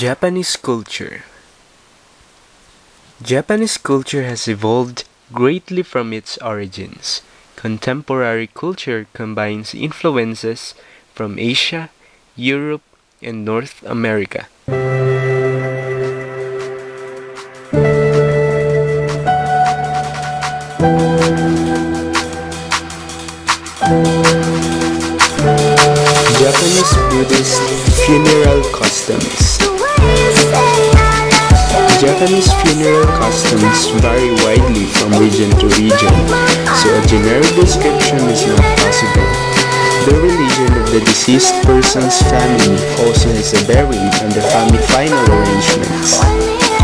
Japanese culture. Japanese culture has evolved greatly from its origins. Contemporary culture combines influences from Asia, Europe, and North America. Japanese Buddhist funeral customs. Japanese funeral customs vary widely from region to region, so a generic description is not possible. The religion of the deceased person's family also has a bearing on the family final arrangements,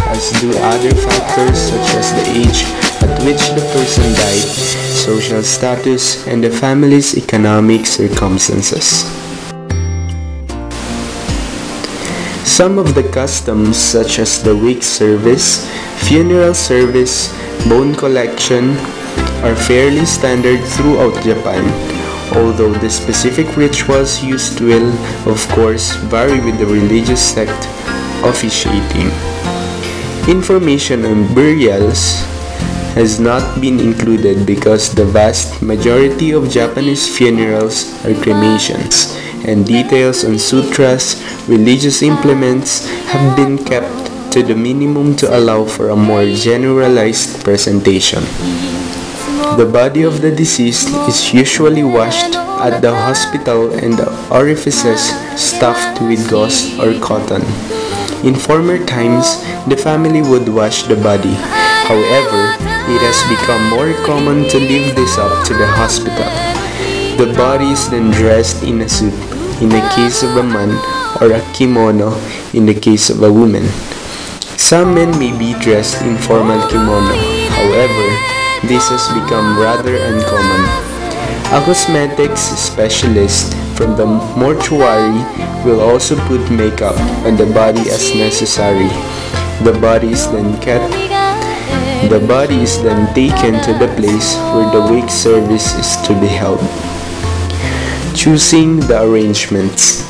as do other factors such as the age at which the person died, social status, and the family's economic circumstances. Some of the customs, such as the wake service, funeral service, bone collection, are fairly standard throughout Japan, although the specific rituals used will, of course, vary with the religious sect officiating. Information on burials has not been included because the vast majority of Japanese funerals are cremations, and details on sutras, religious implements, have been kept to the minimum to allow for a more generalized presentation. The body of the deceased is usually washed at the hospital and the orifices stuffed with gauze or cotton. In former times, the family would wash the body. However, it has become more common to leave this up to the hospital. The body is then dressed in a suit, in the case of a man, or a kimono in the case of a woman. Some men may be dressed in formal kimono. However, this has become rather uncommon. A cosmetics specialist from the mortuary will also put makeup on the body as necessary. The body is then taken to the place where the wake service is to be held. Choosing the arrangements.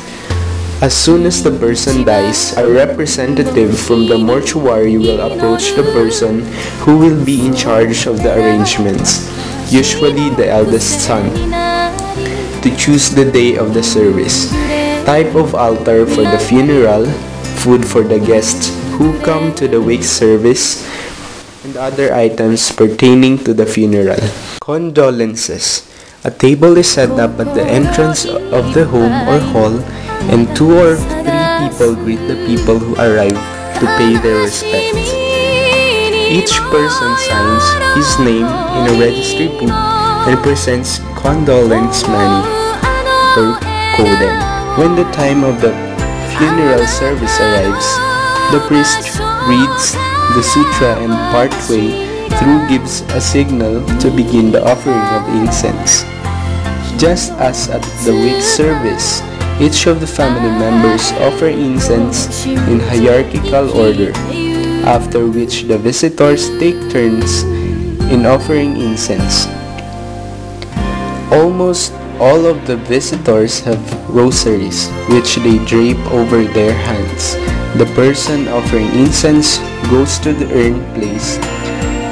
As soon as the person dies, a representative from the mortuary will approach the person who will be in charge of the arrangements, usually the eldest son, to choose the day of the service, type of altar for the funeral, food for the guests who come to the wake service, and other items pertaining to the funeral. Condolences. A table is set up at the entrance of the home or hall, and 2 or 3 people greet the people who arrive to pay their respects. Each person signs his name in a registry book and presents condolence money per koden. When the time of the funeral service arrives, the priest reads the sutra and partway through gives a signal to begin the offering of incense. Just as at the wake service, each of the family members offer incense in hierarchical order, after which the visitors take turns in offering incense. Almost all of the visitors have rosaries, which they drape over their hands. The person offering incense goes to the urn placed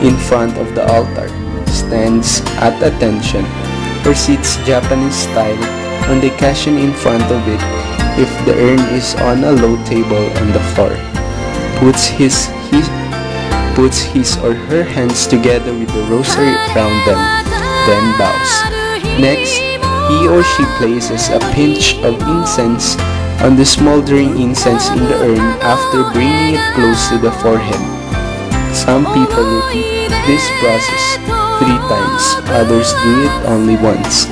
in front of the altar, stands at attention, or sits Japanese style on the cushion in front of it if the urn is on a low table on the floor, puts his or her hands together with the rosary around them, then bows. Next, he or she places a pinch of incense on the smoldering incense in the urn after bringing it close to the forehead. Some people repeat this process 3 times, others do it only once.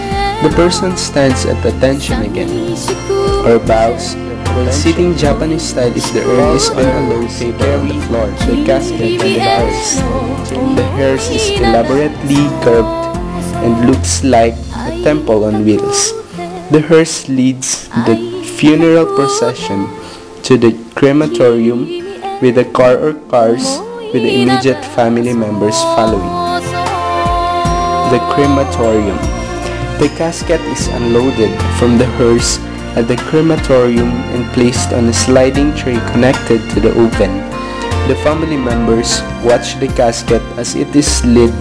The person stands at attention again, or bows, while sitting Japanese style if the urn is on a low table on the floor, the casket and the hearse. The hearse is elaborately curved and looks like a temple on wheels. The hearse leads the funeral procession to the crematorium with a car or cars with the immediate family members following. The crematorium. The casket is unloaded from the hearse at the crematorium and placed on a sliding tray connected to the oven. The family members watch the casket as it is slid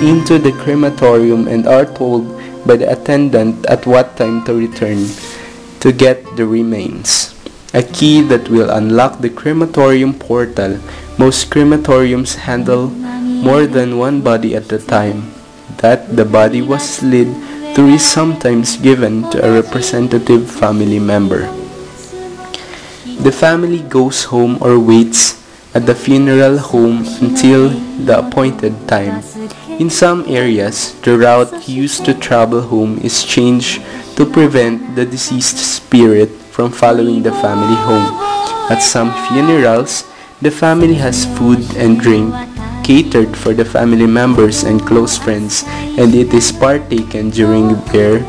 into the crematorium and are told by the attendant at what time to return to get the remains. A key that will unlock the crematorium portal. Most crematoriums handle more than one body at a time. That the body was slid through is sometimes given to a representative family member. The family goes home or waits at the funeral home until the appointed time. In some areas, the route used to travel home is changed to prevent the deceased spirit from following the family home. At some funerals, the family has food and drink catered for the family members and close friends, and it is partaken during their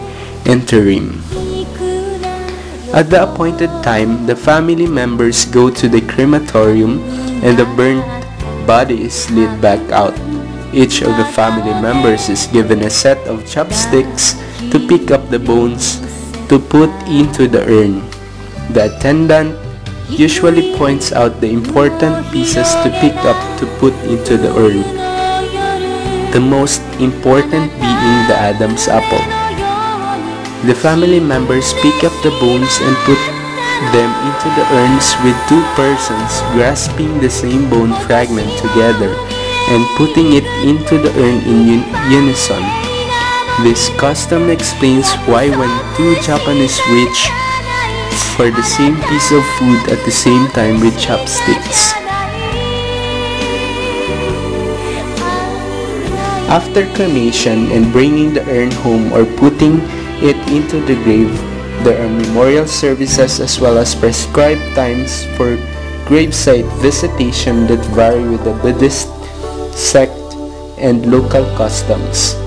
interim. At the appointed time, the family members go to the crematorium and the burnt body is slid back out. Each of the family members is given a set of chopsticks to pick up the bones to put into the urn. The attendant usually points out the important pieces to pick up to put into the urn, the most important being the Adam's apple. The family members pick up the bones and put them into the urns with two persons grasping the same bone fragment together and putting it into the urn in unison. This custom explains why when two Japanese reach for the same piece of food at the same time with chopsticks. After cremation and bringing the urn home or putting it into the grave, there are memorial services as well as prescribed times for gravesite visitation that vary with the Buddhist sect and local customs.